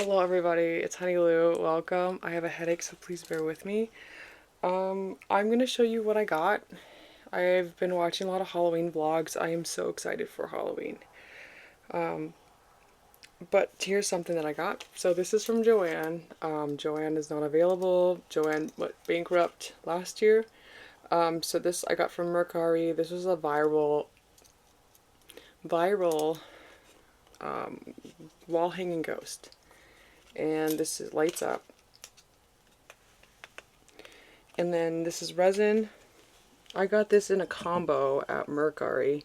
Hello everybody, it's Honey Lou. Welcome. I have a headache, so please bear with me. I'm going to show you what I got. I've been watching a lot of Halloween vlogs. I am so excited for Halloween. But here's something that I got. So this is from Joanne. Joanne is not available. Joanne went bankrupt last year. So this I got from Mercari. This was a viral wall hanging ghost. And this is lights up. And then this is resin. I got this in a combo at Mercari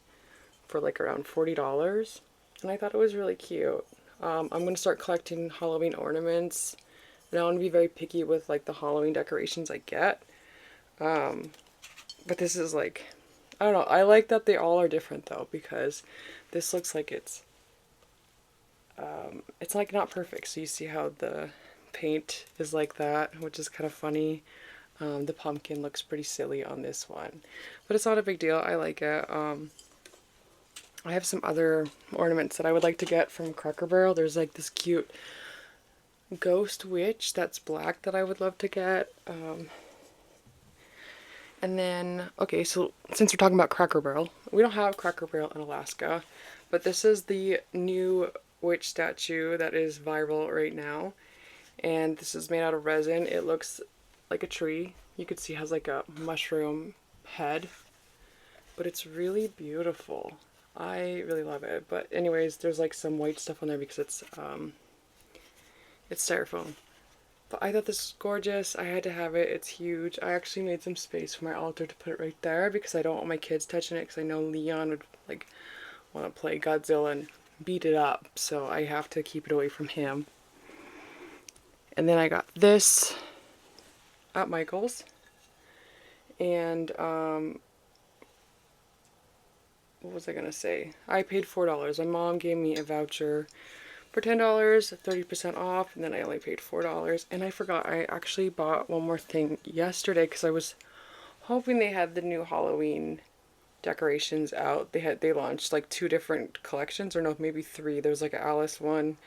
for like around $40, and I thought it was really cute. I'm going to start collecting Halloween ornaments, and I want to be very picky with like the Halloween decorations I get. But this is like, I don't know, I like that they all are different though, because this looks like it's like not perfect. So you see how the paint is like that, which is kind of funny. The pumpkin looks pretty silly on this one, but it's not a big deal. I like it. I have some other ornaments that I would like to get from Cracker Barrel. There's like this cute ghost witch that's black that I would love to get. And then, okay, so since we're talking about Cracker Barrel, we don't have Cracker Barrel in Alaska, but this is the new witch statue that is viral right now. And this is made out of resin. It looks like a tree. You could see it has like a mushroom head, but it's really beautiful. I really love it. But anyways, there's like some white stuff on there because it's styrofoam. But I thought this was gorgeous. I had to have it. It's huge. I actually made some space for my altar to put it right there because I don't want my kids touching it, because I know Leon would like want to play Godzilla and beat it up, so I have to keep it away from him. And then I got this at Michael's, and what was I gonna say? I paid $4. My mom gave me a voucher for $10, 30% off, and then I only paid $4. And I forgot, I actually bought one more thing yesterday because I was hoping they had the new Halloween decorations out. They launched like 2 different collections, or no, maybe 3. There's like an Alice one.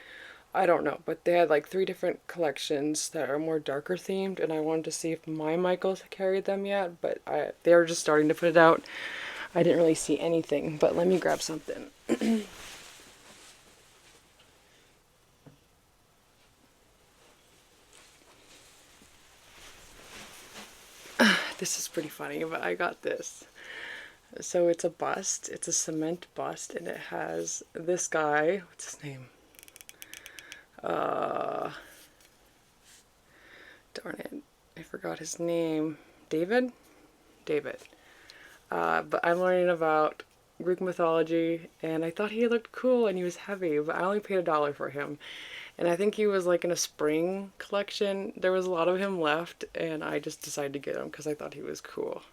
I don't know, but they had like 3 different collections that are more darker themed, and I wanted to see if my Michaels carried them yet, but they were just starting to put it out. I didn't really see anything, but let me grab something. This is pretty funny, but I got this. So it's a bust. It's a cement bust, and it has this guy. What's his name? Darn it, I forgot his name. David? David. But I'm learning about Greek mythology, and I thought he looked cool and he was heavy, but I only paid $1 for him. And I think he was like in a spring collection. There was a lot of him left, and I just decided to get him because I thought he was cool.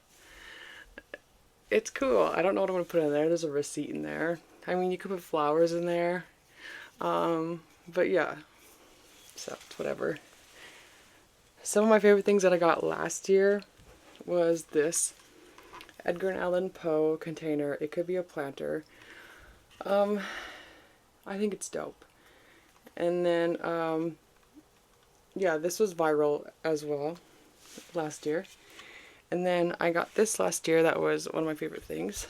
It's cool. I don't know what I'm going to put in there. There's a receipt in there. I mean, you could put flowers in there. But yeah. So, it's whatever. Some of my favorite things that I got last year was this Edgar Allan Poe container. It could be a planter. I think it's dope. And then, yeah, this was viral as well last year. And then I got this last year that was one of my favorite things.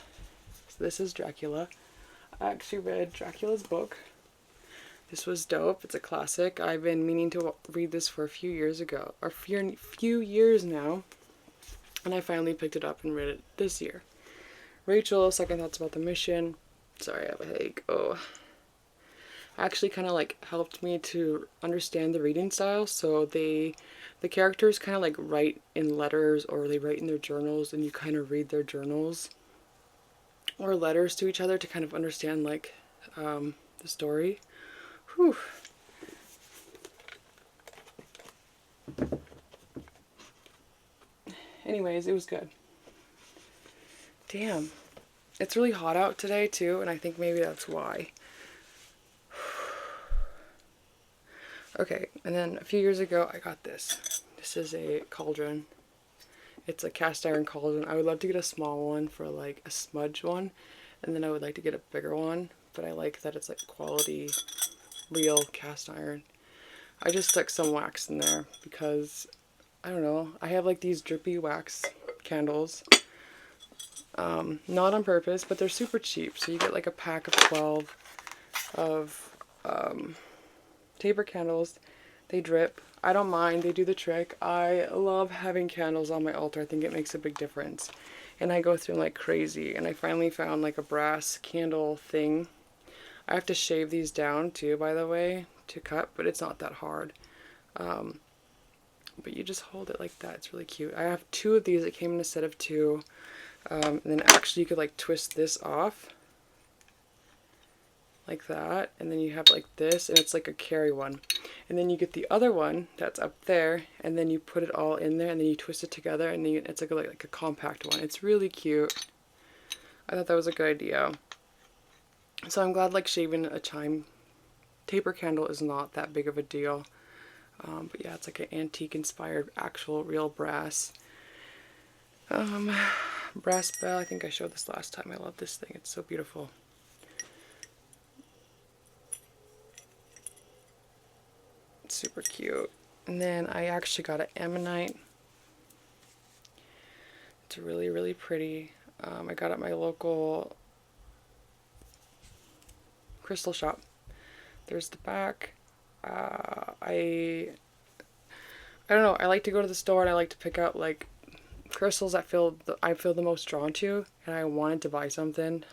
So this is Dracula. I actually read Dracula's book. This was dope. It's a classic. I've been meaning to read this for a few years ago, or few years now, and I finally picked it up and read it this year. Rachel, Second Thoughts About the Mission. Sorry, I have a headache. Oh. Actually kind of like helped me to understand the reading style. So the characters kind of like write in letters, or they write in their journals, and you kind of read their journals or letters to each other to kind of understand like the story. Whew. Anyways, it was good. Damn. It's really hot out today too, and I think maybe that's why. Okay, and then a few years ago I got this. This is a cauldron. It's a cast iron cauldron. I would love to get a small one for like a smudge one, and then I would like to get a bigger one, but I like that it's like quality, real cast iron. I just stuck some wax in there because, I don't know, I have like these drippy wax candles. Not on purpose, but they're super cheap. So you get like a pack of 12 of taper candles. They drip. I don't mind. They do the trick. I love having candles on my altar. I think it makes a big difference. And I go through them like crazy. And I finally found like a brass candle thing. I have to shave these down too, by the way, to cut, but it's not that hard. But you just hold it like that. It's really cute. I have 2 of these. It came in a set of 2. And then actually you could like twist this off like that, and then you have like this, and it's like a carry one, and then you get the other one that's up there, and then you put it all in there, and then you twist it together, and then it's like a compact one. It's really cute. I thought that was a good idea. So I'm glad like shaving a chime taper candle is not that big of a deal. But yeah, it's like an antique inspired actual real brass brass bell. I think I showed this last time. I love this thing. It's so beautiful. Super cute. And then I actually got an ammonite. It's really, really pretty. I got it at my local crystal shop. There's the back. I don't know. I like to go to the store and I like to pick out like crystals that I feel the most drawn to, and I wanted to buy something.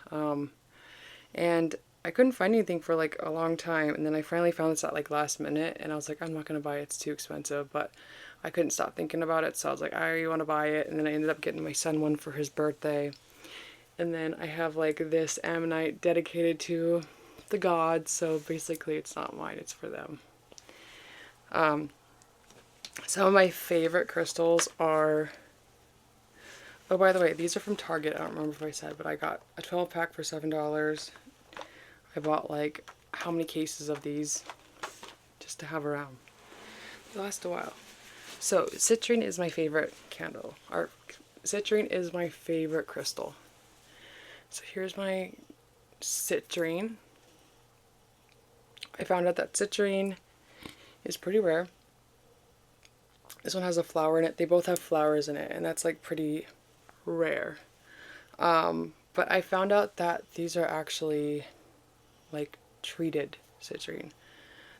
And I couldn't find anything for like a long time, and then I finally found this at like last minute, and I was like, I'm not gonna buy it, it's too expensive, but I couldn't stop thinking about it, so I was like, I really want to buy it, and then I ended up getting my son one for his birthday. And then I have like this ammonite dedicated to the gods, so basically it's not mine, it's for them. Some of my favorite crystals are, oh by the way, these are from Target. I don't remember if I said, but I got a 12 pack for $7. I bought like how many cases of these just to have around. They last a while. So citrine is my favorite candle. Or citrine is my favorite crystal. So here's my citrine. I found out that citrine is pretty rare. This one has a flower in it. They both have flowers in it, and that's like pretty rare. But I found out that these are actually like treated citrine.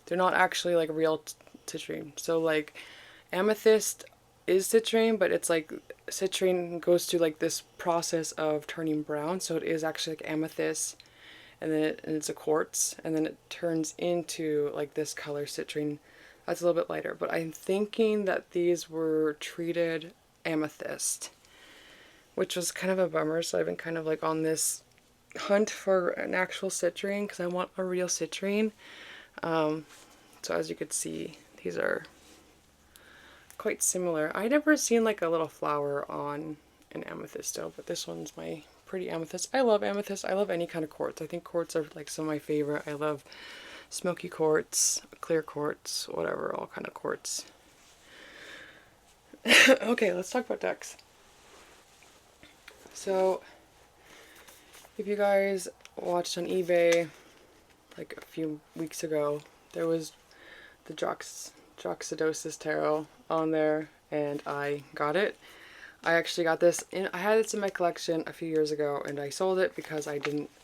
They're not actually like real citrine. So like amethyst is citrine, but it's like citrine goes through like this process of turning brown, so it is actually like amethyst, and then it's a quartz, and then it turns into like this color citrine that's a little bit lighter. But I'm thinking that these were treated amethyst, which was kind of a bummer, so I've been kind of like on this hunt for an actual citrine because I want a real citrine. So as you can see, these are quite similar. I never seen like a little flower on an amethyst though, but this one's my pretty amethyst. I love amethyst. I love any kind of quartz. I think quartz are like some of my favorite. I love smoky quartz, clear quartz, whatever, all kind of quartz. Okay, let's talk about decks. So if you guys watched on eBay like a few weeks ago, there was the Droxidosis Tarot on there, and I got it. I actually got this I had this in my collection a few years ago, and I sold it because I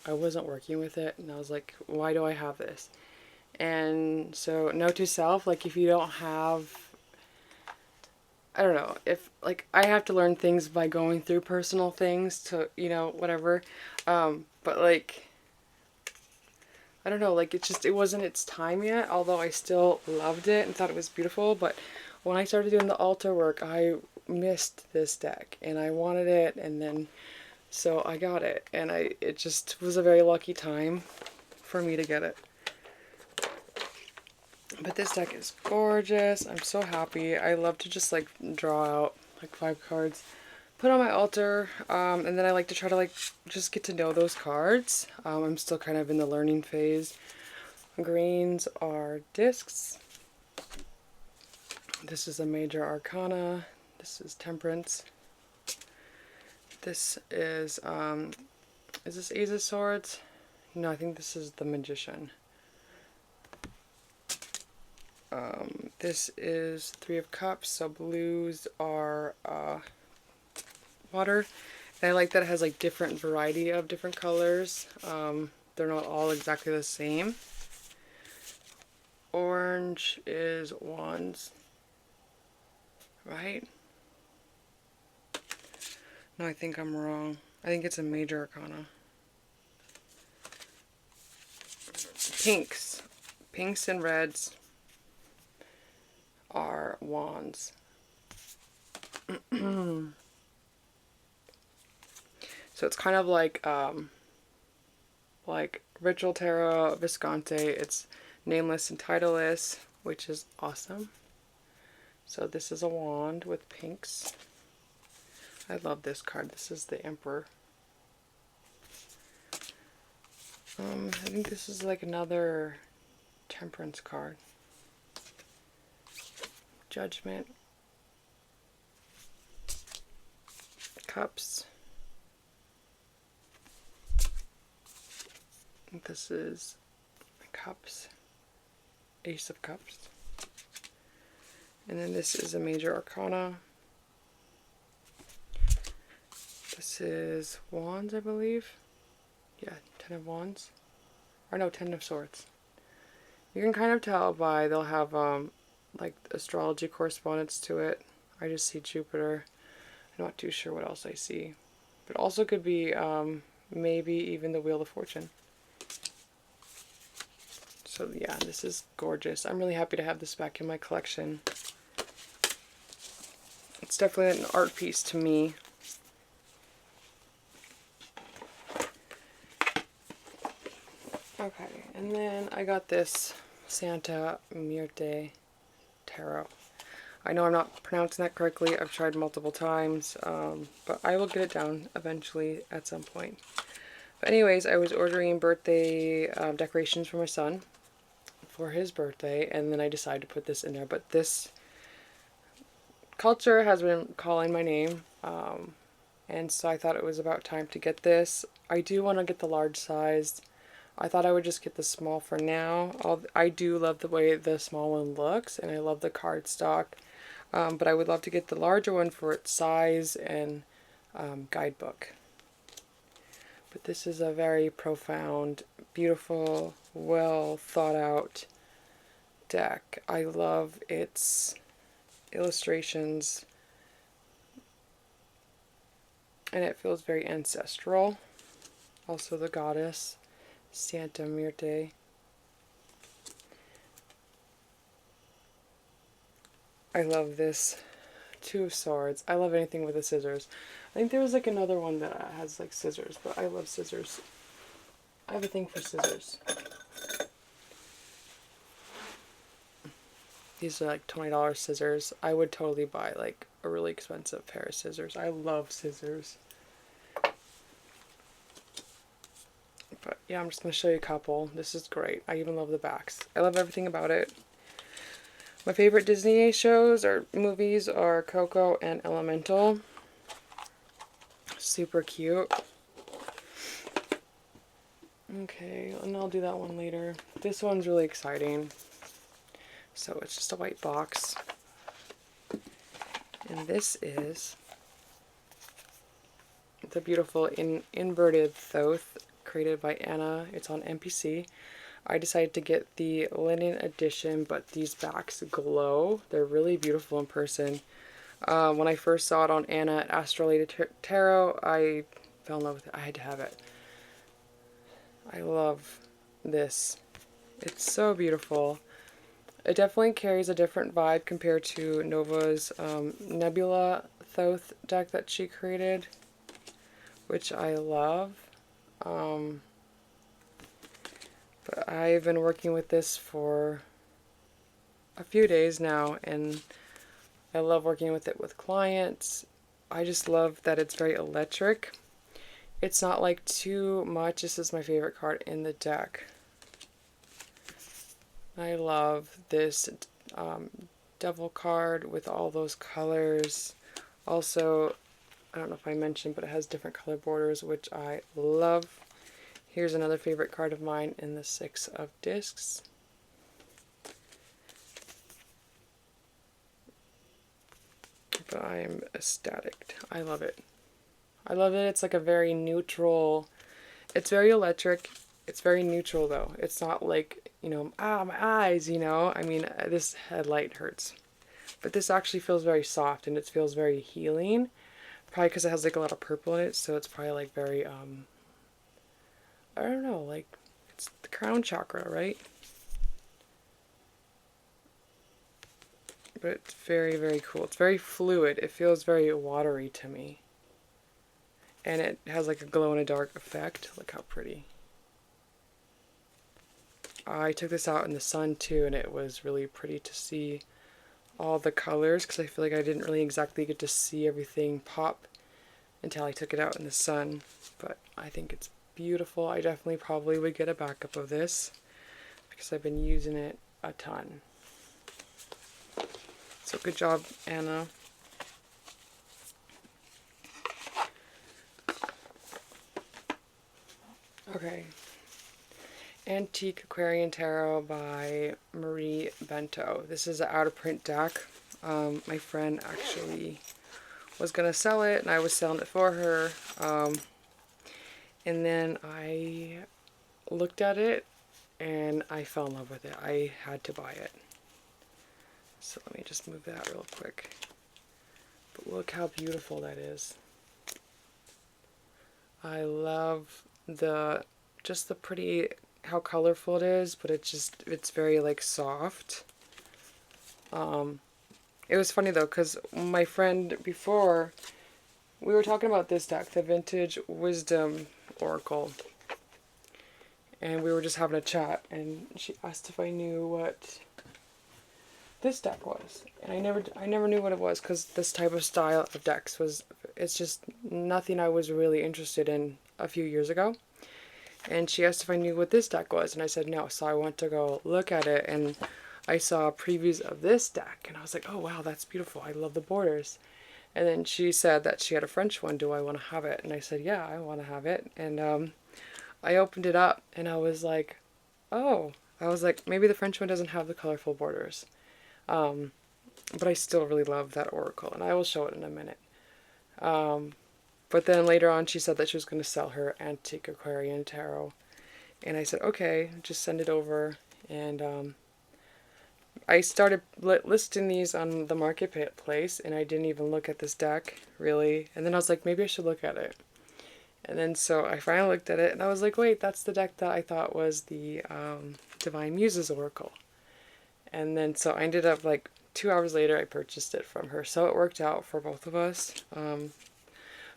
wasn't working with it, and I was like, why do I have this? And so note to self, like if you don't have, I don't know, if like I have to learn things by going through personal things to, you know, whatever. But like, I don't know, like it wasn't its time yet, although I still loved it and thought it was beautiful. But when I started doing the altar work, I missed this deck and I wanted it, and then so I got it, and it just was a very lucky time for me to get it. But this deck is gorgeous. I'm so happy. I love to just like draw out like 5 cards, put on my altar, and then I like to try to like just get to know those cards. I'm still kind of in the learning phase. Greens are discs. This is a major arcana. This is temperance. This is this Ace of Swords? No, I think this is the Magician. This is Three of Cups, so blues are water. And I like that it has like different variety of different colors. They're not all exactly the same. Orange is wands, right? No, I think I'm wrong. I think it's a major arcana. Pinks. Pinks and reds are wands. So it's kind of like Ritual Tarot, Visconti. It's nameless and titleless, which is awesome. So this is a wand with pinks. I love this card. This is the Emperor. I think this is like another Temperance card. Judgment. Cups. This is Cups. Ace of Cups. And then this is a major arcana. This is Wands, I believe. Yeah, 10 of Wands. Or no, 10 of Swords. You can kind of tell by they'll have like astrology correspondence to it. I just see Jupiter. I'm not too sure what else I see. But also could be maybe even the Wheel of Fortune. So yeah, this is gorgeous. I'm really happy to have this back in my collection. It's definitely an art piece to me. Okay, and then I got this Santa Muerte Tarot. I know I'm not pronouncing that correctly. I've tried multiple times, but I will get it down eventually at some point. But anyways, I was ordering birthday decorations for my son for his birthday, and then I decided to put this in there. But this culture has been calling my name, and so I thought it was about time to get this. I do want to get the large size. I thought I would just get the small for now. I do love the way the small one looks, and I love the cardstock. But I would love to get the larger one for its size and guidebook. But this is a very profound, beautiful, well thought out deck. I love its illustrations, and it feels very ancestral. Also the goddess, Santa Muerte. I love this Two of Swords. I love anything with the scissors. I think there was like another one that has like scissors, but I love scissors. I have a thing for scissors. These are like $20 scissors. I would totally buy like a really expensive pair of scissors. I love scissors. But yeah, I'm just going to show you a couple. This is great. I even love the backs. I love everything about it. My favorite Disney shows or movies are Coco and Elemental. Super cute. Okay, and I'll do that one later. This one's really exciting. So it's just a white box. And this is the beautiful inverted Thoth created by Anna. It's on NPC. I decided to get the linen edition, but these backs glow. They're really beautiful in person. When I first saw it on Anna at Astrolated Tarot, I fell in love with it. I had to have it. I love this. It's so beautiful. It definitely carries a different vibe compared to Nova's Nebula Thoth deck that she created, which I love. But I've been working with this for a few days now, and I love working with it with clients. I just love that it's very electric. It's not like too much. This is my favorite card in the deck. I love this devil card with all those colors. Also, I don't know if I mentioned, but it has different color borders, which I love. Here's another favorite card of mine in the Six of Discs. but I am ecstatic. I love it. I love it. It's like a very neutral, it's very electric. It's very neutral though. It's not like, you know, my eyes, you know. I mean, this headlight hurts. But this actually feels very soft and it feels very healing. Probably because it has like a lot of purple in it, so it's probably like very, I don't know, like it's the crown chakra, right? But it's very, very cool. It's very fluid. It feels very watery to me. And it has like a glow-in-the-dark effect. Look how pretty. I took this out in the sun too, and it was really pretty to see all the colors, because I feel like I didn't really exactly get to see everything pop until I took it out in the sun. But I think it's beautiful. I definitely probably would get a backup of this because I've been using it a ton. So good job, Anna. Okay. Antique Aquarian Tarot by Marie Bento. This is an out-of-print deck. My friend actually was going to sell it, and I was selling it for her. And then I looked at it, and I fell in love with it. I had to buy it. So let me just move that real quick. But look how beautiful that is. I love just the pretty, how colorful it is, but it's very like soft. It was funny though, because my friend before, we were talking about this deck, the Vintage Wisdom Oracle, and we were just having a chat, and she asked if I knew what this deck was, and I never knew what it was, because this type of style of decks it's just nothing I was really interested in a few years ago. And she asked if I knew what this deck was, and I said no. So I went to go look at it, and I saw previews of this deck, and I was like, oh wow, that's beautiful. I love the borders. And then she said that she had a French one. Do I want to have it? And I said, yeah, I want to have it. And I opened it up, and I was like, oh. I was like, maybe the French one doesn't have the colorful borders. But I still really love that oracle, and I will show it in a minute. But then later on she said that she was going to sell her Antique Aquarian Tarot. And I said, okay, just send it over. And I started listing these on the marketplace, and I didn't even look at this deck, really. And then I was like, maybe I should look at it. And then so I finally looked at it, and I was like, wait, that's the deck that I thought was the Divine Muses Oracle. And then so I ended up, like, 2 hours later, I purchased it from her. So it worked out for both of us.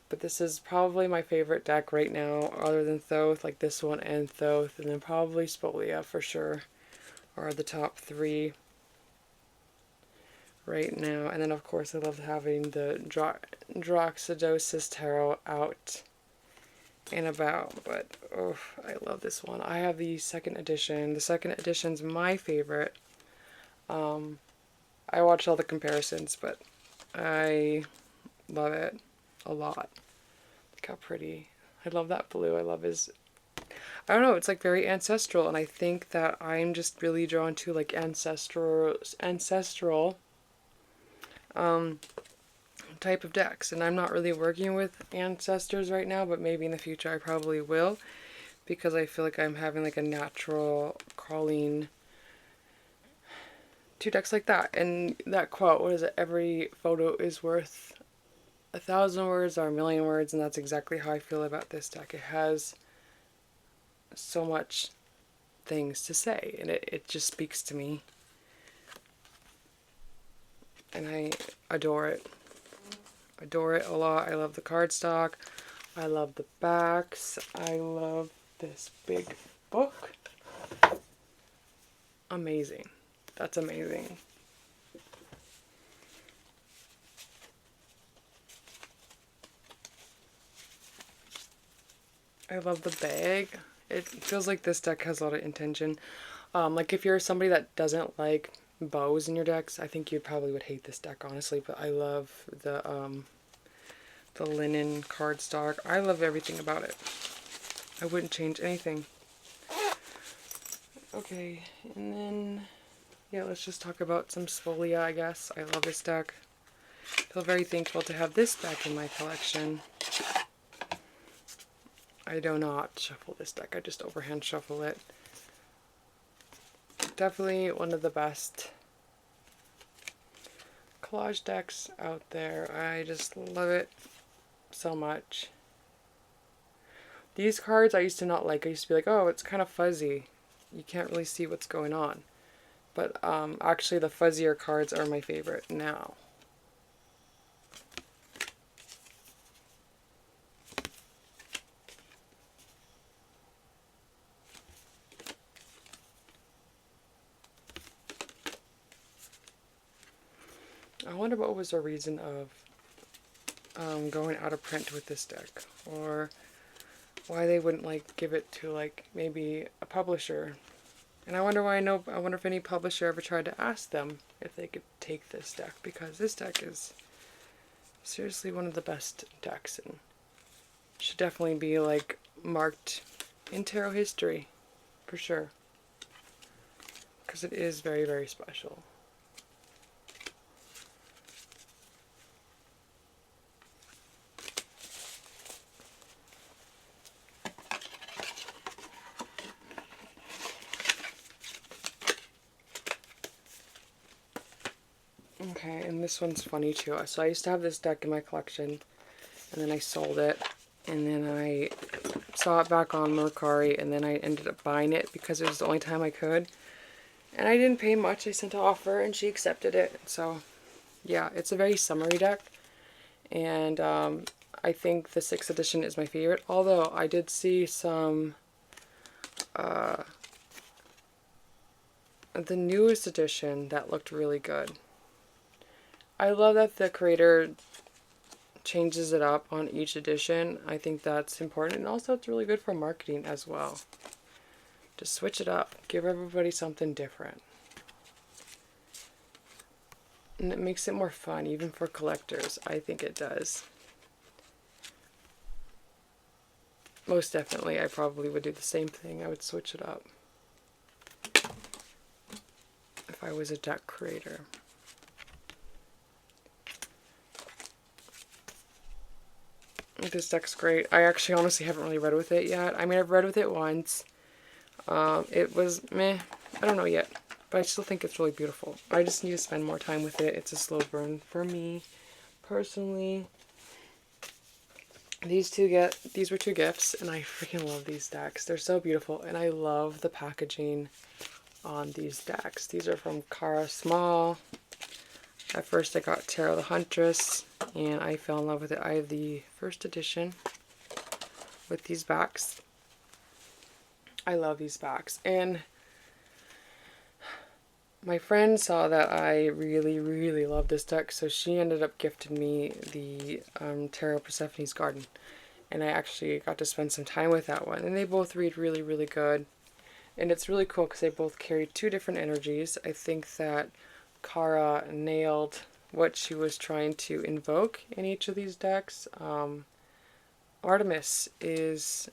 But this is probably my favorite deck right now, other than Thoth, like this one and Thoth, and then probably Spolia for sure are the top 3 right now. And then of course I love having the Droxidosis Tarot out and about, but oh, I love this one. I have the second edition. The second edition's my favorite. I watched all the comparisons, but I love it a lot. Look how pretty. I love that blue. I love his, I don't know, it's like very ancestral, and I think that I'm just really drawn to like ancestral type of decks. And I'm not really working with ancestors right now, but maybe in the future I probably will, because I feel like I'm having like a natural calling to decks like that. And that quote, what is it, every photo is worth 1,000 words or 1,000,000 words, and that's exactly how I feel about this deck. It has so much things to say, and it just speaks to me, and I adore it. Adore it a lot. I love the cardstock. I love the backs. I love this big book. Amazing. That's amazing. I love the bag. It feels like this deck has a lot of intention. Like if you're somebody that doesn't like bows in your decks, I think you probably would hate this deck, honestly. But I love the linen cardstock. I love everything about it. I wouldn't change anything. Okay, and then yeah, let's just talk about some Spolia, I guess. I love this deck. feel very thankful to have this back in my collection. I do not shuffle this deck, I just overhand shuffle it. Definitely one of the best collage decks out there. I just love it so much. These cards I used to not like. I used to be like, oh, it's kind of fuzzy. You can't really see what's going on. But actually the fuzzier cards are my favorite now. I wonder what was the reason of going out of print with this deck, or why they wouldn't like give it to like maybe a publisher. And I wonder if any publisher ever tried to ask them if they could take this deck, because this deck is seriously one of the best decks and should definitely be like marked in tarot history for sure, because it is very, very special. Okay, and this one's funny too. So I used to have this deck in my collection, and then I sold it, and then I saw it back on Mercari, and then I ended up buying it because it was the only time I could. And I didn't pay much. I sent an offer, and she accepted it. So, yeah, it's a very summery deck, and I think the 6th edition is my favorite. Although I did see some the newest edition that looked really good. I love that the creator changes it up on each edition. I think that's important, and also it's really good for marketing as well. Just switch it up, give everybody something different. And it makes it more fun, even for collectors. I think it does. Most definitely, I probably would do the same thing. I would switch it up if I was a deck creator. This deck's great. I actually honestly haven't really read with it yet. I mean, I've read with it once. It was meh. I don't know yet. But I still think it's really beautiful. I just need to spend more time with it. It's a slow burn for me, personally. These were 2 gifts, and I freaking love these decks. They're so beautiful, and I love the packaging on these decks. These are from Cara Small. At first I got Tarot the Huntress, and I fell in love with it. I have the 1st edition with these backs. I love these backs. And my friend saw that I really, really love this deck, so she ended up gifting me the Tarot Persephone's Garden. And I actually got to spend some time with that one. And they both read really, really good. And it's really cool because they both carry 2 different energies. I think that Cara nailed what she was trying to invoke in each of these decks. Artemis is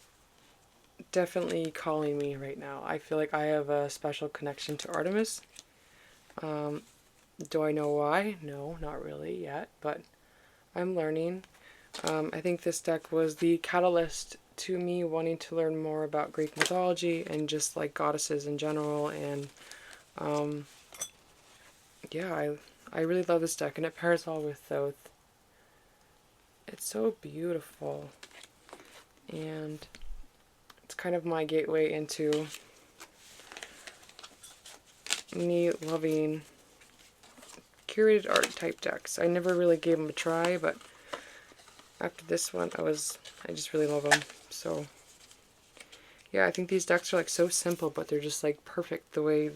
definitely calling me right now. I feel like I have a special connection to Artemis. Do I know why? No, not really yet, but I'm learning. I think this deck was the catalyst to me wanting to learn more about Greek mythology and just like goddesses in general, and yeah, I really love this deck, and it pairs well with Thoth. It's so beautiful, and it's kind of my gateway into me loving curated art type decks. I never really gave them a try, but after this one, I just really love them. So yeah, I think these decks are like so simple, but they're just like perfect the way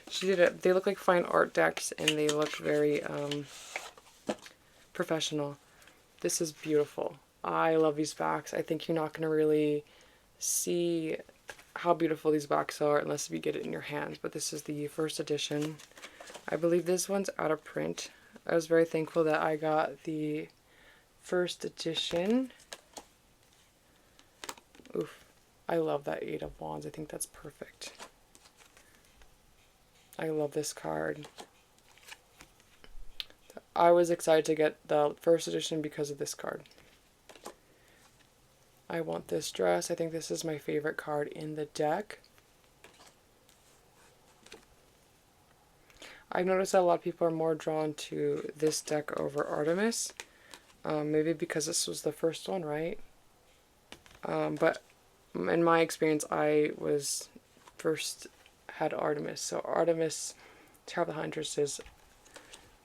she did it. They look like fine art decks, and they look very professional. This is beautiful. I love these backs. I think you're not going to really see how beautiful these backs are unless you get it in your hands. But this is the 1st edition. I believe this one's out of print. I was very thankful that I got the 1st edition. Oof. I love that 8 of Wands. I think that's perfect. I love this card. That I was excited to get the first edition because of this card. I want this dress. I think this is my favorite card in the deck. I've noticed that a lot of people are more drawn to this deck over Artemis. Maybe because this was the first one, right? But in my experience, I was first had Artemis. So Artemis, Tarot of the Huntress, is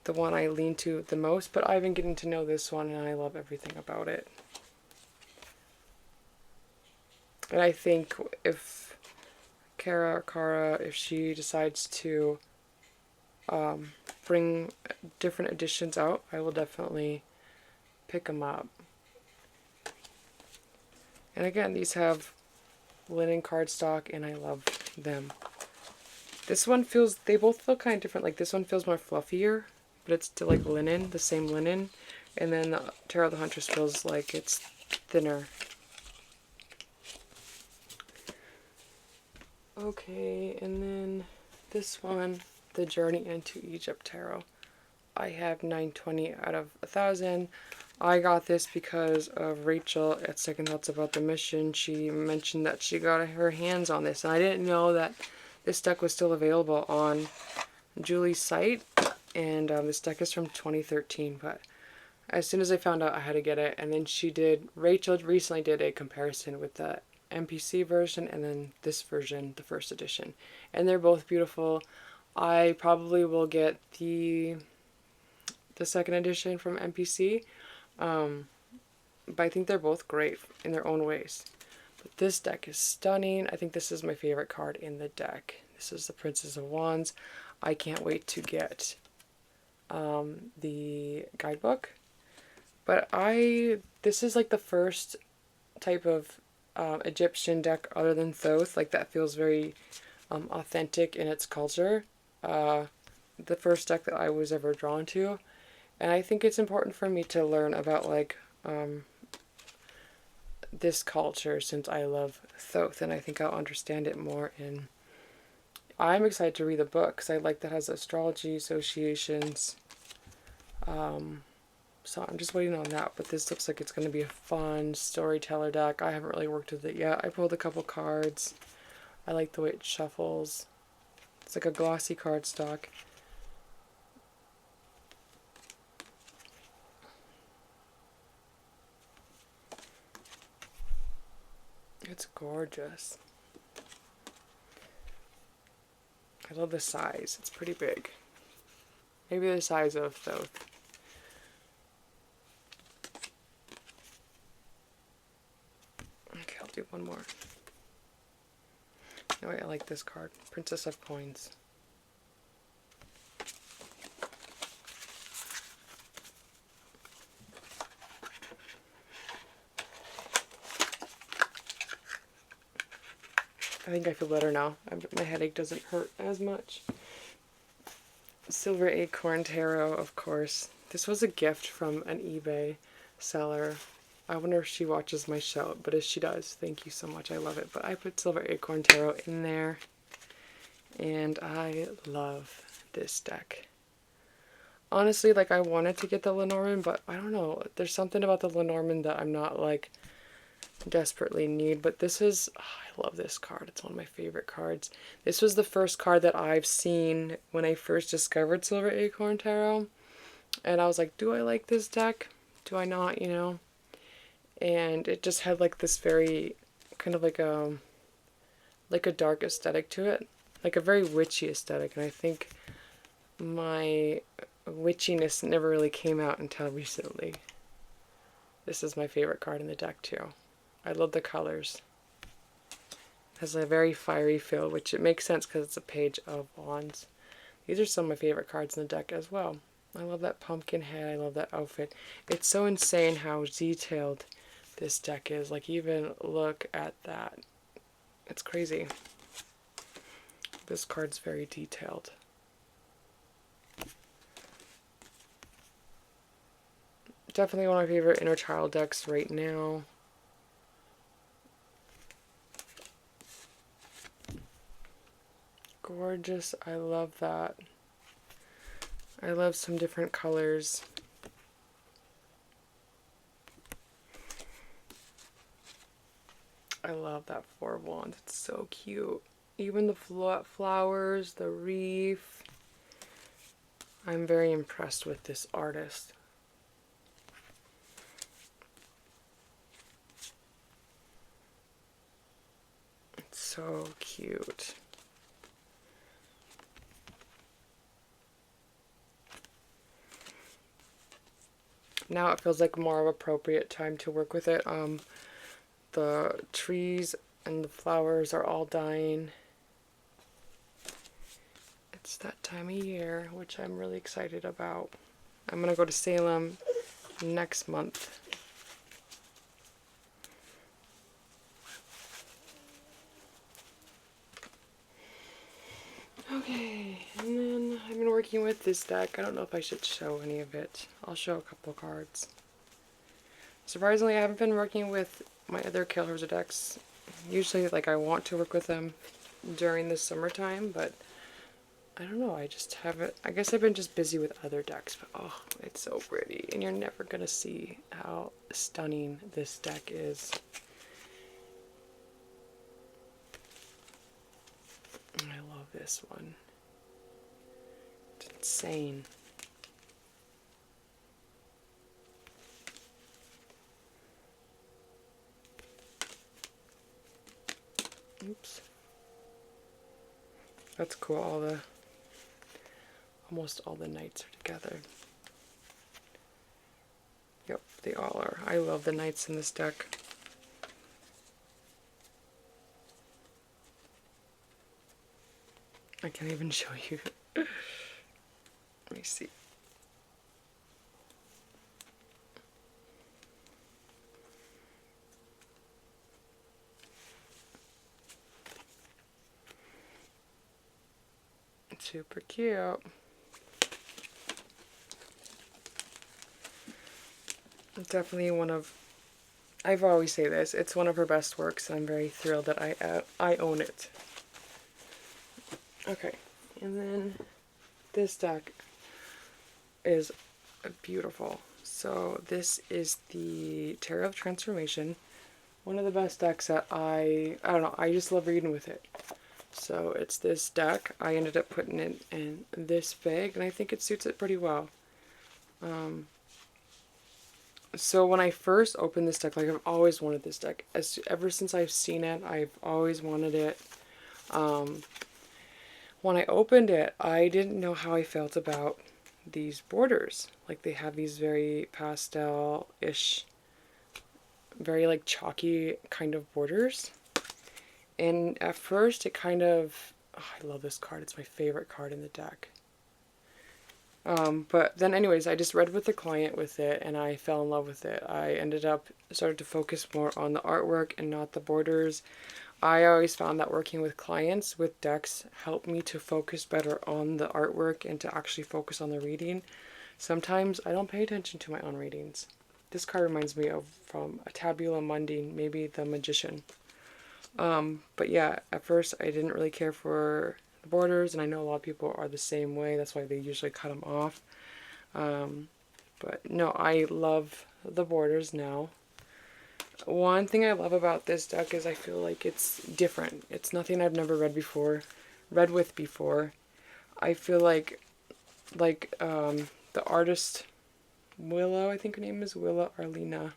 the one I lean to the most. But I've been getting to know this one, and I love everything about it. And I think if Kara, if she decides to bring different editions out, I will definitely pick them up. And again, these have linen cardstock, and I love them. This one feels, they both feel kind of different. Like this one feels more fluffier, but it's still like linen, the same linen. And then the Tarot of the Huntress feels like it's thinner. Okay, and then this one, the Journey into Egypt Tarot. I have 920 out of 1,000. I got this because of Rachel at Second Thoughts About the Mission. She mentioned that she got her hands on this, and I didn't know that this deck was still available on Julie's site, and this deck is from 2013, but as soon as I found out, I had to get it. And then Rachel recently did a comparison with the MPC version and then this version, the first edition, and they're both beautiful. I probably will get the second edition from MPC, but I think they're both great in their own ways. But this deck is stunning. I think this is my favorite card in the deck. This is the Princess of Wands. I can't wait to get the guidebook. But this is like the first type of Egyptian deck other than Thoth. Like that feels very authentic in its culture. The first deck that I was ever drawn to. And I think it's important for me to learn about like this culture since I love Thoth, and I think I'll understand it more. And I'm excited to read the book because I like that it has astrology associations. So I'm just waiting on that, but this looks like it's going to be a fun storyteller deck. I haven't really worked with it yet. I pulled a couple cards. I like the way it shuffles. It's like a glossy cardstock. It's gorgeous. I love the size. It's pretty big. Maybe the size of Thoth. Okay, I'll do one more. Oh, I like this card. Princess of Coins. I think I feel better now. My headache doesn't hurt as much. Silver Acorn Tarot, of course. This was a gift from an eBay seller. I wonder if she watches my show, but if she does, thank you so much. I love it. But I put Silver Acorn Tarot in there, and I love this deck. Honestly, like I wanted to get the Lenormand, but I don't know. There's something about the Lenormand that I'm not like desperately need, but this is, I love this card. It's one of my favorite cards. This was the first card that I've seen when I first discovered Silver Acorn Tarot, and I was like, do I like this deck? Do I not, you know? And it just had like this very kind of like a dark aesthetic to it, like a very witchy aesthetic, and I think my witchiness never really came out until recently. This is my favorite card in the deck too. I love the colors. It has a very fiery feel, which it makes sense because it's a Page of Wands. These are some of my favorite cards in the deck as well. I love that pumpkin head. I love that outfit. It's so insane how detailed this deck is. Like, even look at that. It's crazy. This card's very detailed. Definitely one of my favorite inner child decks right now. Gorgeous. I love that. I love some different colors. I love that Four of Wands. It's so cute. Even the flowers, the reef. I'm very impressed with this artist. It's so cute. Now it feels like more of appropriate time to work with it. The trees and the flowers are all dying. It's that time of year, which I'm really excited about. I'm gonna go to Salem next month. Okay, and then I've been working with this deck. I don't know if I should show any of it. I'll show a couple cards. Surprisingly, I haven't been working with my other Killhorser decks. Usually, like, I want to work with them during the summertime, but I don't know, I just haven't. I guess I've been just busy with other decks, but oh, it's so pretty. And you're never gonna see how stunning this deck is. I love this one. It's insane. Oops. That's cool. Almost all the knights are together. Yep, they all are. I love the knights in this deck. I can't even show you. Let me see. It's super cute. Definitely one of, I've always say this, it's one of her best works, and I'm very thrilled that I own it. Okay, and then this deck is beautiful. So this is the Tarot of Transformation. One of the best decks that I don't know, I just love reading with it. So it's this deck. I ended up putting it in this bag, and I think it suits it pretty well. So when I first opened this deck, like, I've always wanted this deck. Ever since I've seen it, I've always wanted it. When I opened it, I didn't know how I felt about these borders. Like, they have these very pastel-ish, very like chalky kind of borders. And at first it kind of, oh, I love this card. It's my favorite card in the deck. But then anyways, I just read with the client with it, and I fell in love with it. I started to focus more on the artwork and not the borders. I always found that working with clients with decks helped me to focus better on the artwork and to actually focus on the reading. Sometimes I don't pay attention to my own readings. This card reminds me of, from a Tabula Mundi, maybe the Magician. But yeah, at first I didn't really care for the borders, and I know a lot of people are the same way. That's why they usually cut them off. But no, I love the borders now. One thing I love about this deck is I feel like it's different. It's nothing I've never read with before. I feel like the artist Willow, I think her name is Willa Arlena.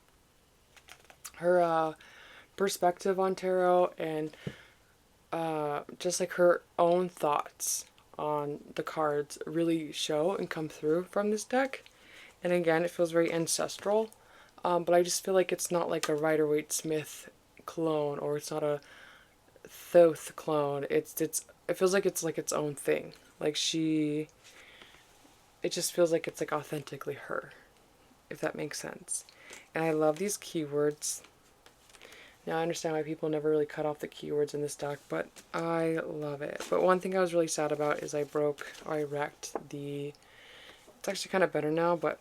Her perspective on tarot and just like her own thoughts on the cards really show and come through from this deck. And again, it feels very ancestral. But I just feel like it's not like a Rider-Waite-Smith clone, or it's not a Thoth clone. It feels like it's its own thing. Like, it just feels like it's like authentically her, if that makes sense. And I love these keywords. Now I understand why people never really cut off the keywords in this deck, but I love it. But one thing I was really sad about is I wrecked the, it's actually kind of better now, but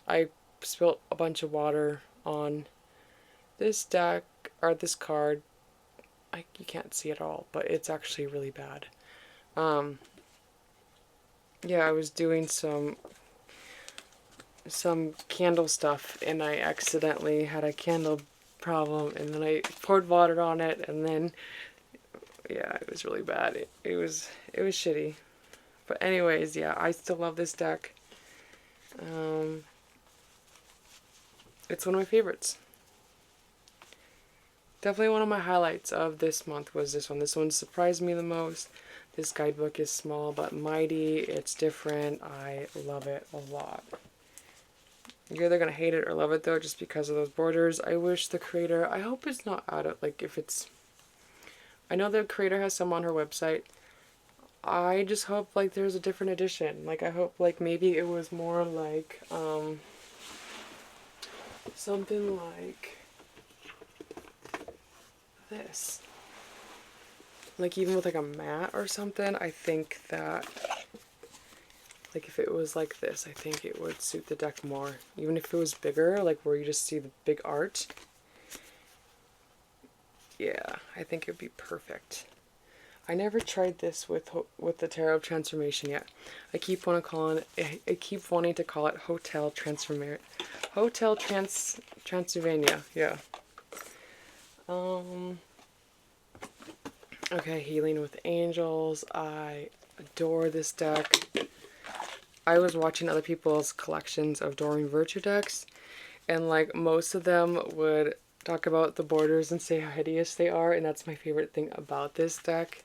I spilt a bunch of water on this deck, or this card. You can't see it all, but it's actually really bad. yeah, I was doing some candle stuff and I accidentally had a candle problem, and then I poured water on it, and then yeah, it was really bad. It was shitty. But anyways, yeah, I still love this deck. It's one of my favorites. Definitely one of my highlights of this month was this one. This one surprised me the most. This guidebook is small but mighty. It's different. I love it a lot. You're either going to hate it or love it though, just because of those borders. I wish the creator, I hope it's not out of, like, if it's, I know the creator has some on her website. I just hope, like, there's a different edition. Like, I hope, like, maybe it was more like, something like this. Like, even with, like, a mat or something, I think that, like, if it was like this, I think it would suit the deck more. Even if it was bigger, like, where you just see the big art. Yeah, I think it would be perfect. I never tried this with the Tarot of Transformation yet. I keep wanting to call it Hotel Transylvania. Yeah. Okay, Healing with Angels. I adore this deck. I was watching other people's collections of Doreen Virtue decks, and like most of them would talk about the borders and say how hideous they are, and that's my favorite thing about this deck.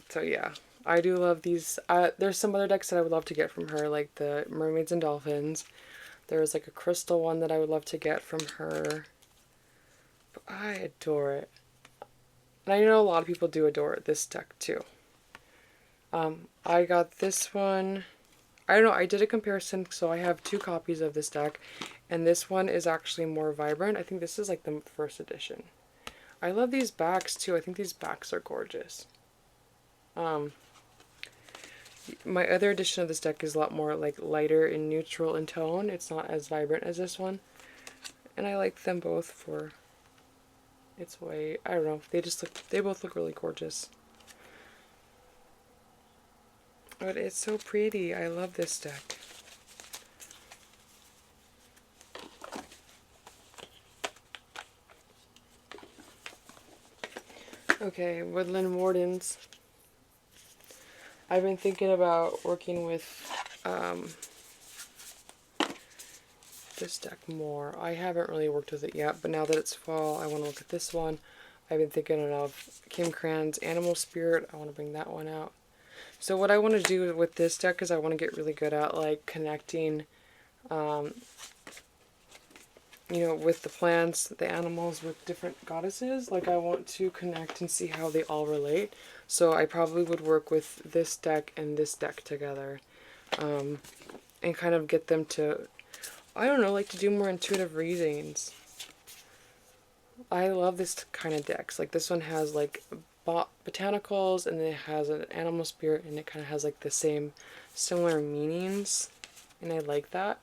So yeah, I do love these. There's some other decks that I would love to get from her, like the Mermaids and Dolphins. There's like a crystal one that I would love to get from her. But I adore it. And I know a lot of people do adore this deck too. I got this one. I don't know, I did a comparison, so I have 2 copies of this deck, and this one is actually more vibrant. I think this is like the first edition. I love these backs too. I think these backs are gorgeous. My other edition of this deck is a lot more like lighter and neutral in tone. It's not as vibrant as this one. And I like them both for its way. I don't know. They both look really gorgeous. But it's so pretty. I love this deck. Okay, Woodland Wardens. I've been thinking about working with this deck more. I haven't really worked with it yet, but now that it's fall, I want to look at this one. I've been thinking of Kim Cran's Animal Spirit. I want to bring that one out. So what I want to do with this deck is I want to get really good at like connecting, you know, with the plants, the animals, with different goddesses. Like I want to connect and see how they all relate. So I probably would work with this deck and this deck together, and kind of get them to, I don't know, like to do more intuitive readings. I love this kind of decks. Like this one has like botanicals, and then it has an animal spirit, and it kind of has like the same similar meanings, and I like that.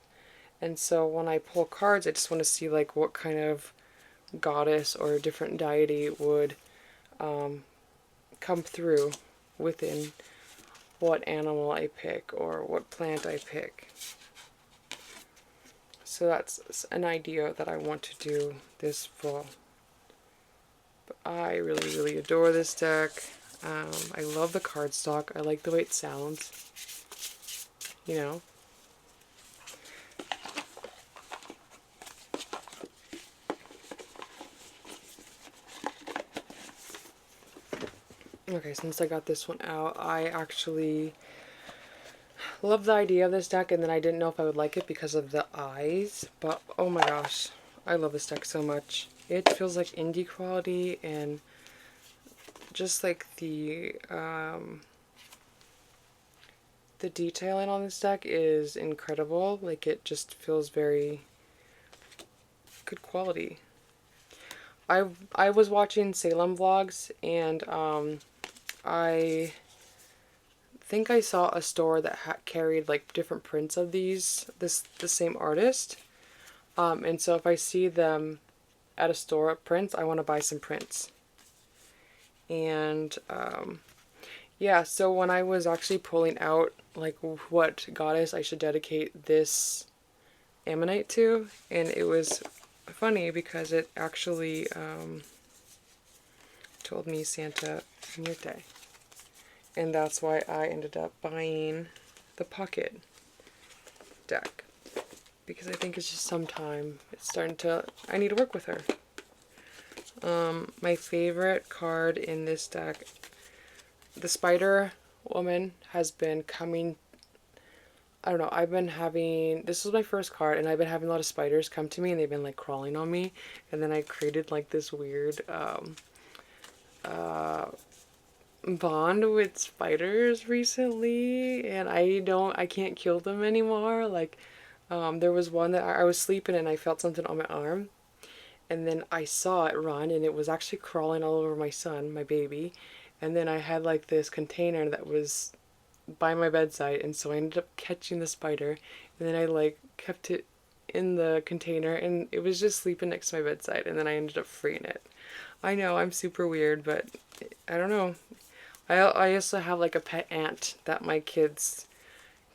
And so when I pull cards, I just want to see like what kind of goddess or different deity would come through within what animal I pick or what plant I pick. So that's an idea that I want to do this fall. But I really, really adore this deck. I love the cardstock. I like the way it sounds. You know. Okay, since I got this one out, I actually love the idea of this deck, and then I didn't know if I would like it because of the eyes, but oh my gosh, I love this deck so much. It feels like indie quality, and just like the detailing on this deck is incredible. Like it just feels very good quality. I was watching Salem vlogs, and I think I saw a store that carried like different prints of the same artist. And so if I see them at a store of prints, I want to buy some prints. And Yeah, so when I was actually pulling out like what goddess I should dedicate this ammonite to, and it was funny because it actually told me Santa Muerte. And that's why I ended up buying the pocket deck. Because I think it's just sometime it's starting to, I need to work with her. My favorite card in this deck, the Spider Woman, has been coming. I don't know, I've been having, this was my first card, and I've been having a lot of spiders come to me, and they've been like crawling on me, and then I created like this weird bond with spiders recently, and I can't kill them anymore. Like, there was one that I was sleeping and I felt something on my arm, and then I saw it run, and it was actually crawling all over my son, my baby, and then I had like this container that was by my bedside, and so I ended up catching the spider, and then I like kept it in the container, and it was just sleeping next to my bedside, and then I ended up freeing it. I know I'm super weird, but I don't know. I also have like a pet ant that my kids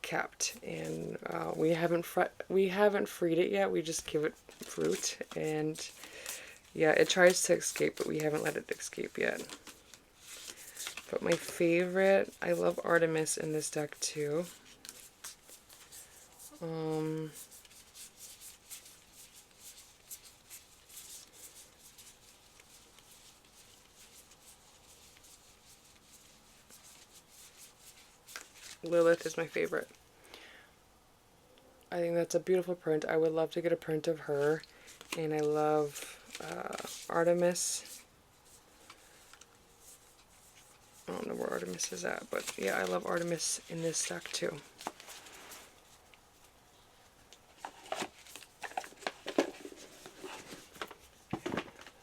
kept, and we haven't freed it yet. We just give it fruit, and yeah, it tries to escape, but we haven't let it escape yet. But my favorite, I love Artemis in this deck too. Lilith is my favorite. I think that's a beautiful print. I would love to get a print of her. And I love Artemis. I don't know where Artemis is at, but yeah, I love Artemis in this deck too.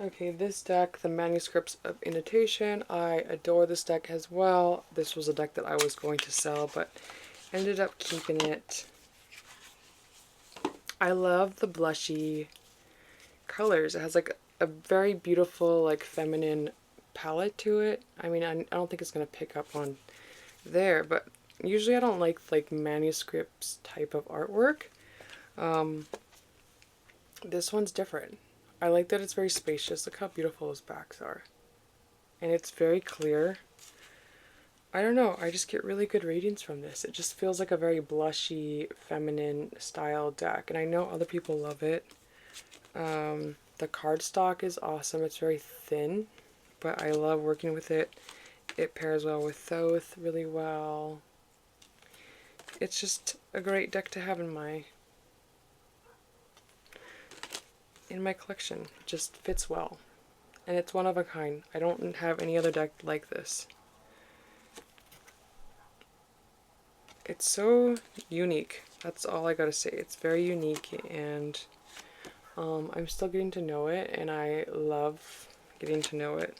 Okay, this deck, the Manuscripts of Initiation, I adore this deck as well. This was a deck that I was going to sell, but ended up keeping it. I love the blushy colors. It has like a very beautiful, like feminine palette to it. I mean, I don't think it's going to pick up on there, but usually I don't like manuscripts type of artwork. This one's different. I like that it's very spacious. Look how beautiful those backs are. And it's very clear. I don't know, I just get really good readings from this. It just feels like a very blushy, feminine style deck. And I know other people love it. The cardstock is awesome. It's very thin, but I love working with it. It pairs well with Thoth really well. It's just a great deck to have in my collection. It just fits well. And it's one of a kind. I don't have any other deck like this. It's so unique. That's all I gotta say. It's very unique, and I'm still getting to know it, and I love getting to know it.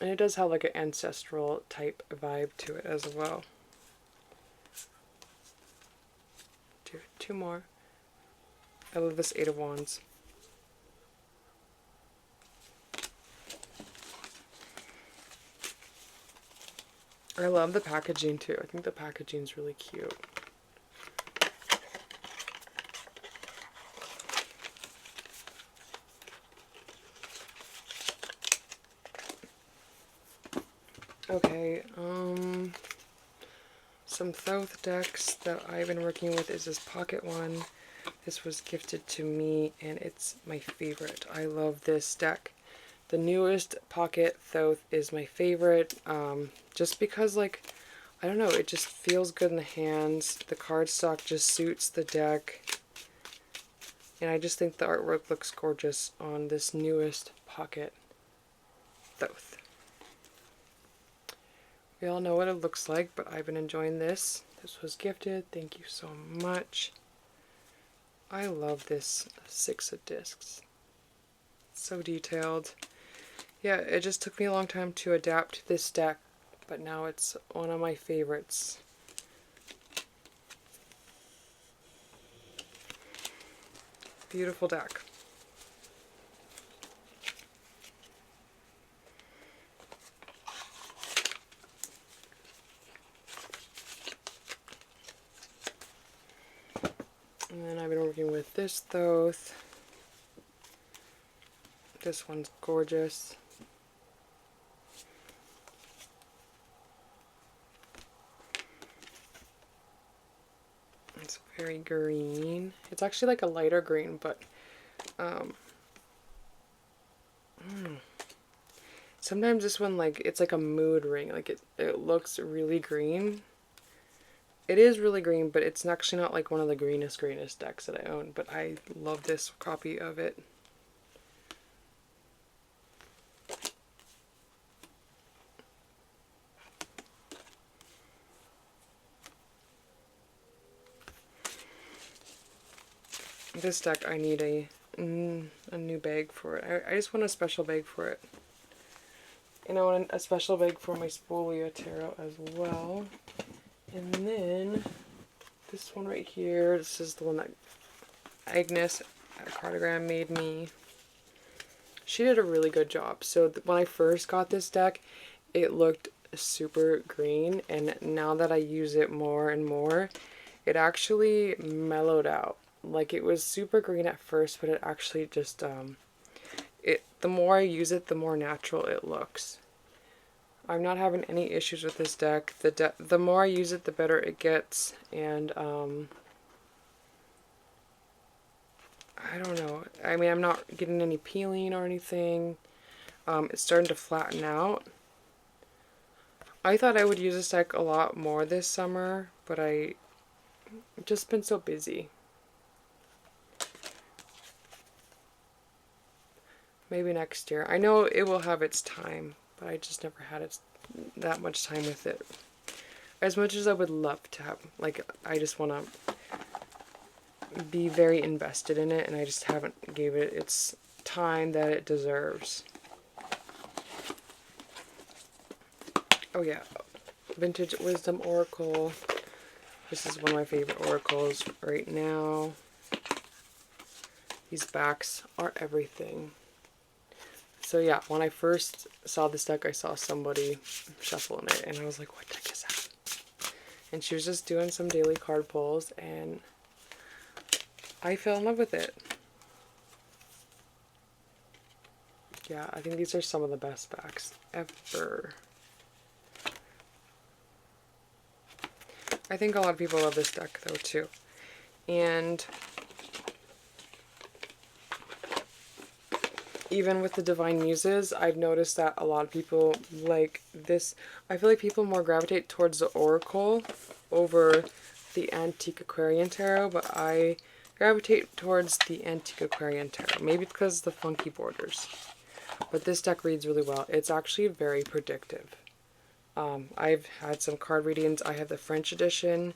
And it does have like an ancestral type vibe to it as well. Two more. I love this Eight of Wands. I love the packaging too. I think the packaging is really cute. Okay, some Thoth decks that I've been working with is this pocket one. This was gifted to me, and it's my favorite. I love this deck. The newest pocket Thoth is my favorite, just because, like, I don't know, it just feels good in the hands. The cardstock just suits the deck, and I just think the artwork looks gorgeous on this newest pocket Thoth. We all know what it looks like, but I've been enjoying this. This was gifted. Thank you so much. I love this 6 of discs. It's so detailed. Yeah, it just took me a long time to adapt this deck, but now it's one of my favorites. Beautiful deck. And then I've been working with this Thoth. This one's gorgeous. It's very green. It's actually like a lighter green, but sometimes this one, like, it's like a mood ring. Like it looks really green. It is really green, but it's actually not like one of the greenest decks that I own. But I love this copy of it. This deck, I need a new bag for it. I just want a special bag for it. And I want a special bag for my Spolia Tarot as well. And then this one right here, this is the one that Agnes at Cartogram made me. She did a really good job. So when I first got this deck, it looked super green, and now that I use it more and more, it actually mellowed out. Like, it was super green at first, but it actually just the more I use it, the more natural it looks. I'm not having any issues with this deck. The more I use it, the better it gets, and I don't know. I mean, I'm not getting any peeling or anything. It's starting to flatten out. I thought I would use this deck a lot more this summer, but I've just been so busy. Maybe next year. I know it will have its time, but I just never had that much time with it. As much as I would love to have. Like, I just want to be very invested in it, and I just haven't gave it its time that it deserves. Oh yeah, Vintage Wisdom Oracle. This is one of my favorite oracles right now. These backs are everything. So yeah, when I first saw this deck, I saw somebody shuffling it, and I was like, what deck is that? And she was just doing some daily card pulls, and I fell in love with it. Yeah, I think these are some of the best backs ever. I think a lot of people love this deck though too. And even with the Divine Muses, I've noticed that a lot of people like this. I feel like people more gravitate towards the Oracle over the Antique Aquarian Tarot, but I gravitate towards the Antique Aquarian Tarot. Maybe because of the funky borders. But this deck reads really well. It's actually very predictive. I've had some card readings. I have the French edition.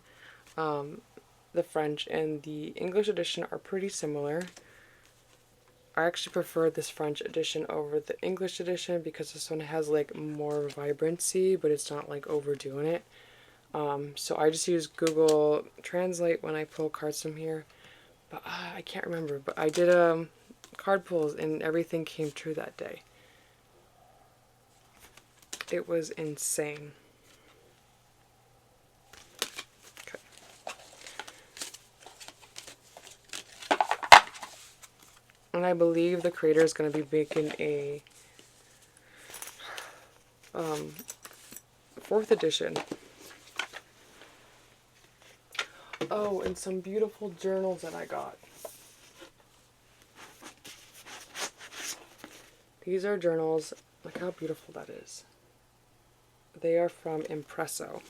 The French and the English edition are pretty similar. I actually prefer this French edition over the English edition because this one has like more vibrancy, but it's not like overdoing it. So I just use Google Translate when I pull cards from here. But I can't remember. But I did card pulls and everything came true that day. It was insane. Okay. And I believe the creator is going to be making a 4th edition. Oh, and some beautiful journals that I got. These are journals. Look how beautiful that is. They are from Impresso.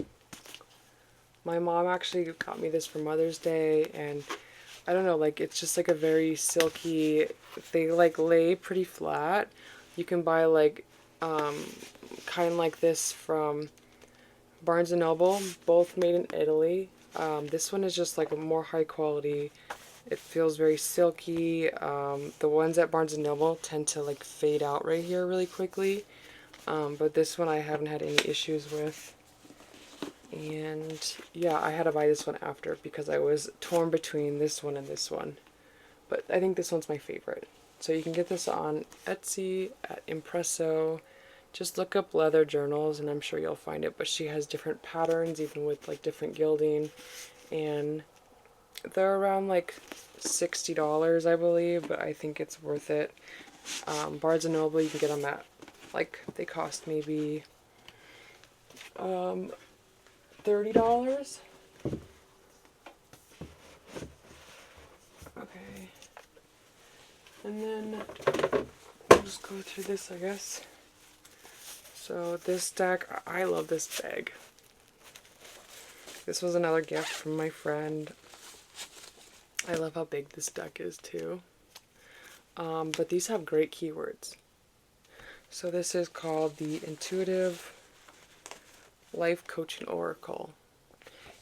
My mom actually got me this for Mother's Day, and I don't know, like, it's just like a very silky, they like lay pretty flat. You can buy like kind like this from Barnes & Noble, both made in Italy. This one is just like a more high quality. It feels very silky. The ones at Barnes & Noble tend to like fade out right here really quickly. But this one I haven't had any issues with. And yeah, I had to buy this one after because I was torn between this one and this one. But I think this one's my favorite. So you can get this on Etsy at Impresso. Just look up leather journals and I'm sure you'll find it. But she has different patterns, even with like different gilding. And They're around like $60, I believe, but I think it's worth it. Barnes & Noble, you can get them at, like, they cost maybe $30. Okay. And then I'll just go through this, I guess. So this deck, I love this bag. This was another gift from my friend. I love how big this deck is too. But these have great keywords. So this is called the Intuitive Life Coaching Oracle.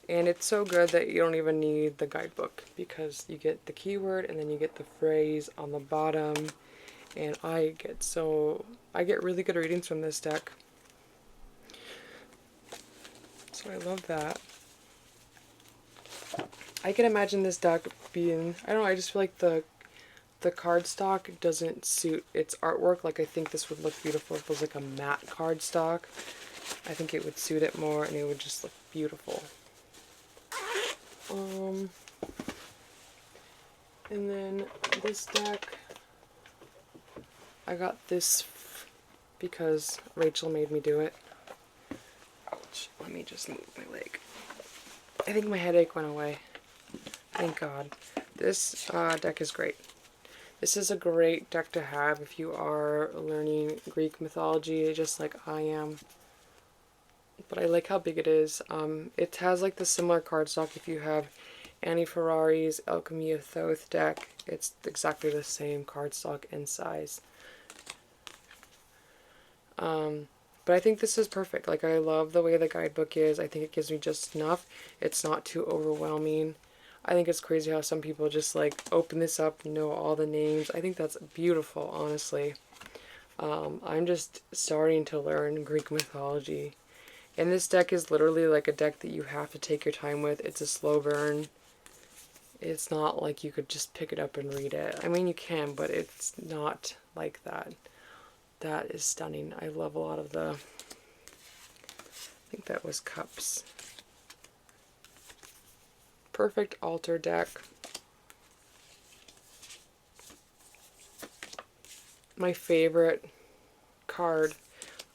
And it's so good that you don't even need the guidebook because you get the keyword and then you get the phrase on the bottom. And I get really good readings from this deck. So I love that. I can imagine this deck being, I don't know, I just feel like the cardstock doesn't suit its artwork. Like, I think this would look beautiful if it was like a matte cardstock. I think it would suit it more and it would just look beautiful. And then this deck, I got this because Rachel made me do it. Ouch, let me just move my leg. I think my headache went away. Thank God. This deck is great. This is a great deck to have if you are learning Greek mythology, just like I am. But I like how big it is. It has like the similar cardstock if you have Annie Ferrari's Alchemy of Thoth deck. It's exactly the same cardstock and size. But I think this is perfect. Like, I love the way the guidebook is. I think it gives me just enough. It's not too overwhelming. I think it's crazy how some people just like open this up, know all the names. I think that's beautiful, honestly. I'm just starting to learn Greek mythology. And this deck is literally like a deck that you have to take your time with. It's a slow burn. It's not like you could just pick it up and read it. I mean, you can, but it's not like that. That is stunning. I love a lot of the, I think that was cups. Perfect altar deck. My favorite card,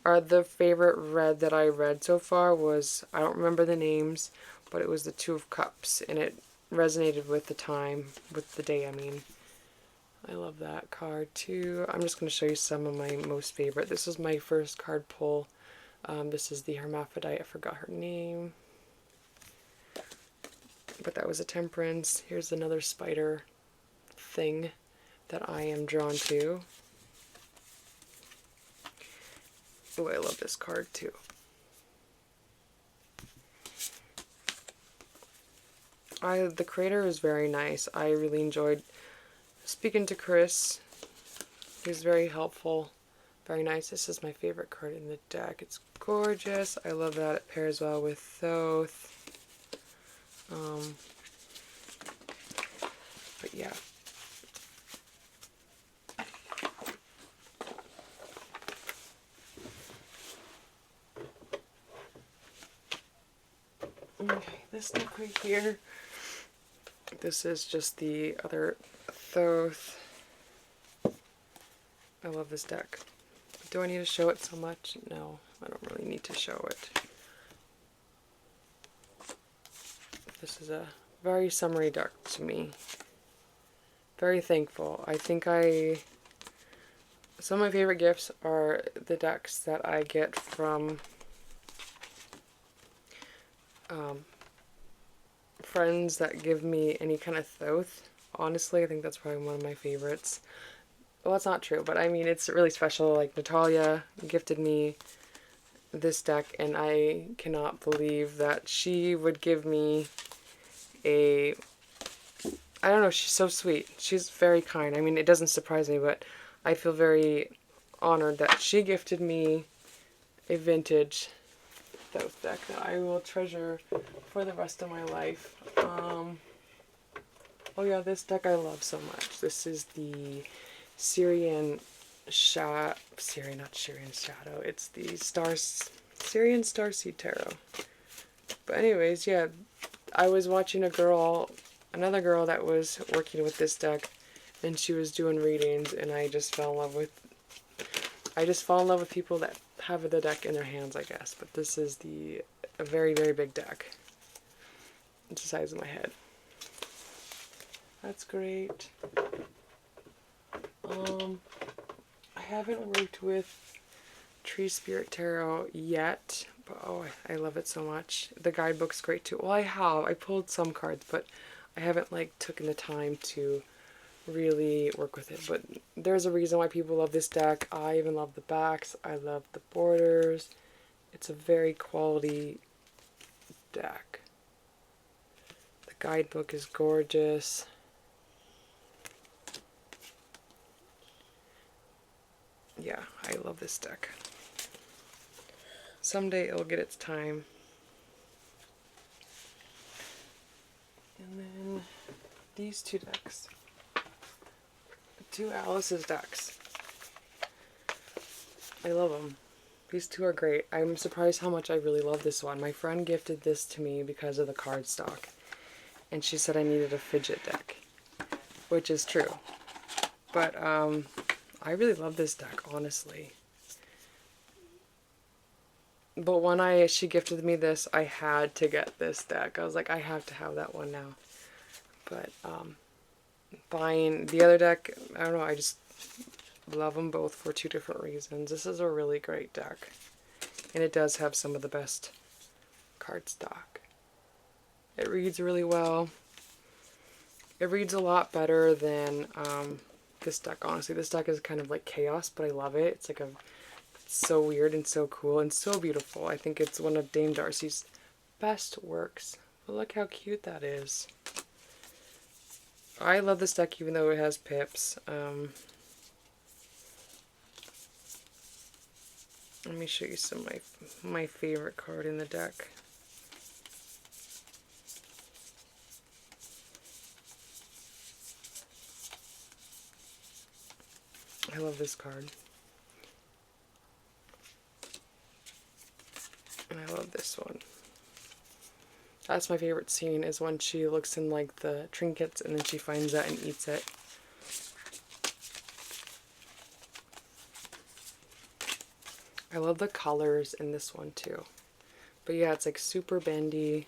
or the favorite red that I read so far was, I don't remember the names, but it was the Two of Cups, and it resonated with the time, with the day, I mean. I love that card too. I'm just going to show you some of my most favorite. This is my first card pull. This is the Hermaphrodite. I forgot her name. But that was a Temperance. Here's another spider thing that I am drawn to. Oh, I love this card too. The creator is very nice. I really enjoyed speaking to Chris. He was very helpful. Very nice. This is my favorite card in the deck. It's gorgeous. I love that it pairs well with Thoth. But yeah. Okay, this deck right here. This is just the other Thoth. I love this deck. Do I need to show it so much? No, I don't really need to show it. This is a very summery deck to me. Very thankful. I think some of my favorite gifts are the decks that I get from friends that give me any kind of Thoth. Honestly, I think that's probably one of my favorites. Well, that's not true, but I mean, it's really special. Like, Natalia gifted me this deck, and I cannot believe that she would give me a... I don't know, she's so sweet. She's very kind. I mean, it doesn't surprise me, but I feel very honored that she gifted me a vintage Thoth deck that I will treasure for the rest of my life. Oh yeah, this deck I love so much. This is the Syrian Shadow. It's the Syrian Starseed Tarot. But anyways, yeah, I was watching a girl, another girl that was working with this deck, and she was doing readings, and I just fell in love with people that have the deck in their hands, I guess. But this is a very, very big deck. It's the size of my head. That's great. I haven't worked with Tree Spirit Tarot yet, but oh, I love it so much. The guidebook's great too. Well, I pulled some cards, but I haven't like taken the time to really work with it. But there's a reason why people love this deck. I even love the backs. I love the borders. It's a very quality deck. The guidebook is gorgeous. Yeah, I love this deck. Someday it'll get its time. And then these two decks. Two Alice's decks. I love them. These two are great. I'm surprised how much I really love this one. My friend gifted this to me because of the cardstock. And she said I needed a fidget deck. Which is true. But, I really love this deck, honestly. But when she gifted me this, I had to get this deck. I was like, I have to have that one now. But, buying the other deck, I don't know, I just love them both for two different reasons. This is a really great deck. And it does have some of the best cardstock. It reads really well. It reads a lot better than, this deck, honestly. This deck is kind of like chaos, but I love it. It's like it's so weird and so cool and so beautiful. I think it's one of Dame Darcy's best works. But look how cute that is. I love this deck even though it has pips. Let me show you some of my favorite card in the deck. I love this card. And I love this one. That's my favorite scene, is when she looks in like the trinkets and then she finds that and eats it. I love the colors in this one too. But yeah, it's like super bendy.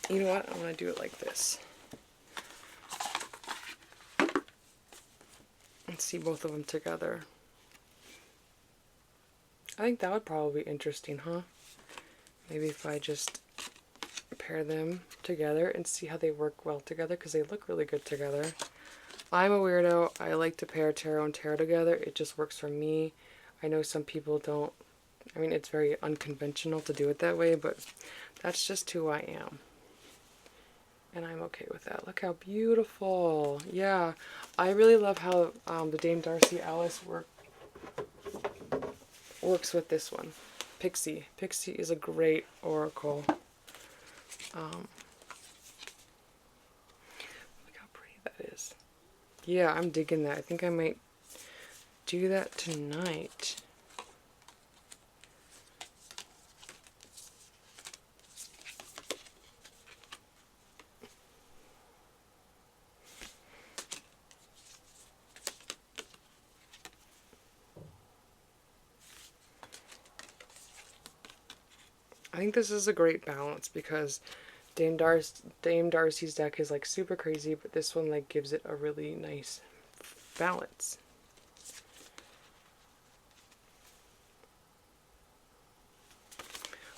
You know what? I'm going to do it like this. Let's see both of them together. I think that would probably be interesting, huh? Maybe if I just pair them together and see how they work well together, because they look really good together. I'm a weirdo. I like to pair tarot and tarot together. It just works for me. I know some people don't. I mean, it's very unconventional to do it that way, but that's just who I am. And I'm okay with that. Look how beautiful. Yeah, I really love how the Dame Darcy Alice works with this one. Pixie. Pixie is a great oracle. Look how pretty that is. Yeah, I'm digging that. I think I might do that tonight. I think this is a great balance because Dame Darcy's deck is like super crazy, but this one like gives it a really nice balance.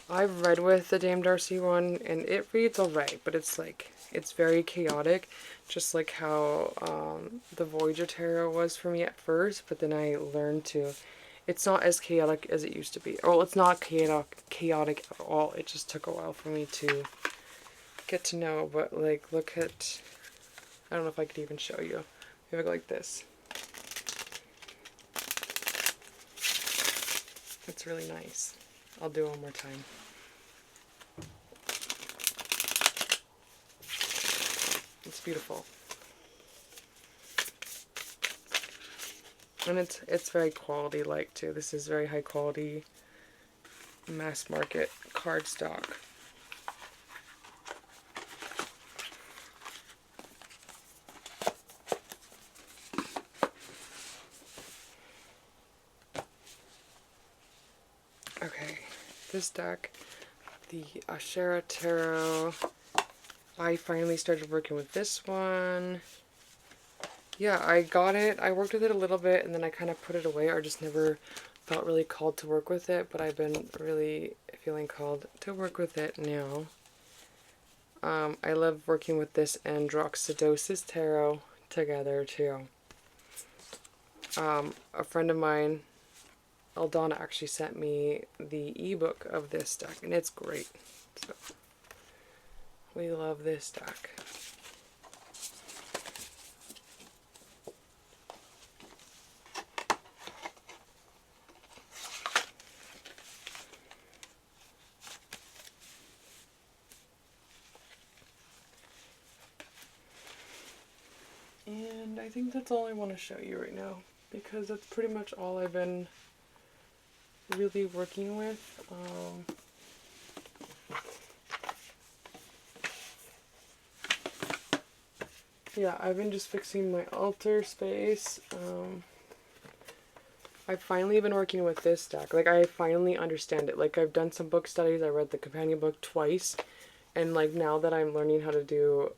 I've read with the Dame Darcy one and it reads alright, but it's like, it's very chaotic, just like how the Voyager Tarot was for me at first, but then I learned to, it's not as chaotic as it used to be. Well, it's not chaotic at all. It just took a while for me to get to know, but like, look at, I don't know if I could even show you. Maybe I go like this. It's really nice. I'll do it one more time. It's beautiful. And it's very quality like too. This is very high quality mass market cardstock. Okay, this deck, the Ashera Tarot. I finally started working with this one. Yeah, I got it. I worked with it a little bit and then I kind of put it away or just never felt really called to work with it, but I've been really feeling called to work with it now. I love working with this and Droxidosis Tarot together too. A friend of mine, Aldana, actually sent me the ebook of this deck and it's great. So we love this deck. And I think that's all I want to show you right now, because that's pretty much all I've been really working with. Yeah, I've been just fixing my altar space. I've finally been working with this deck. Like, I finally understand it. Like, I've done some book studies. I read the companion book twice. And, like, now that I'm learning how to do,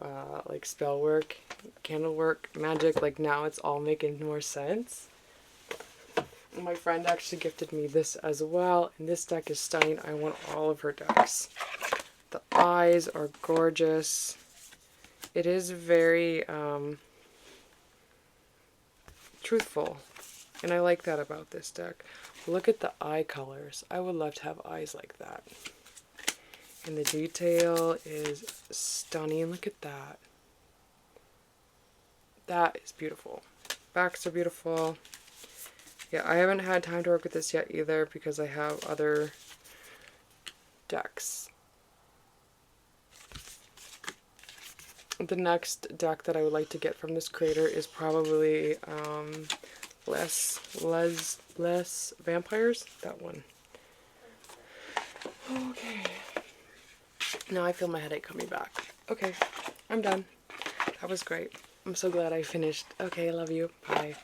like, spell work, candle work, magic, like, now it's all making more sense. My friend actually gifted me this as well. And this deck is stunning. I want all of her decks. The eyes are gorgeous. It is very, truthful. And I like that about this deck. Look at the eye colors. I would love to have eyes like that. And the detail is stunning. Look at that. That is beautiful. Backs are beautiful. Yeah, I haven't had time to work with this yet either because I have other decks. The next deck that I would like to get from this creator is probably less vampires. That one. Okay. Now I feel my headache coming back. Okay, I'm done. That was great. I'm so glad I finished. Okay, I love you. Bye.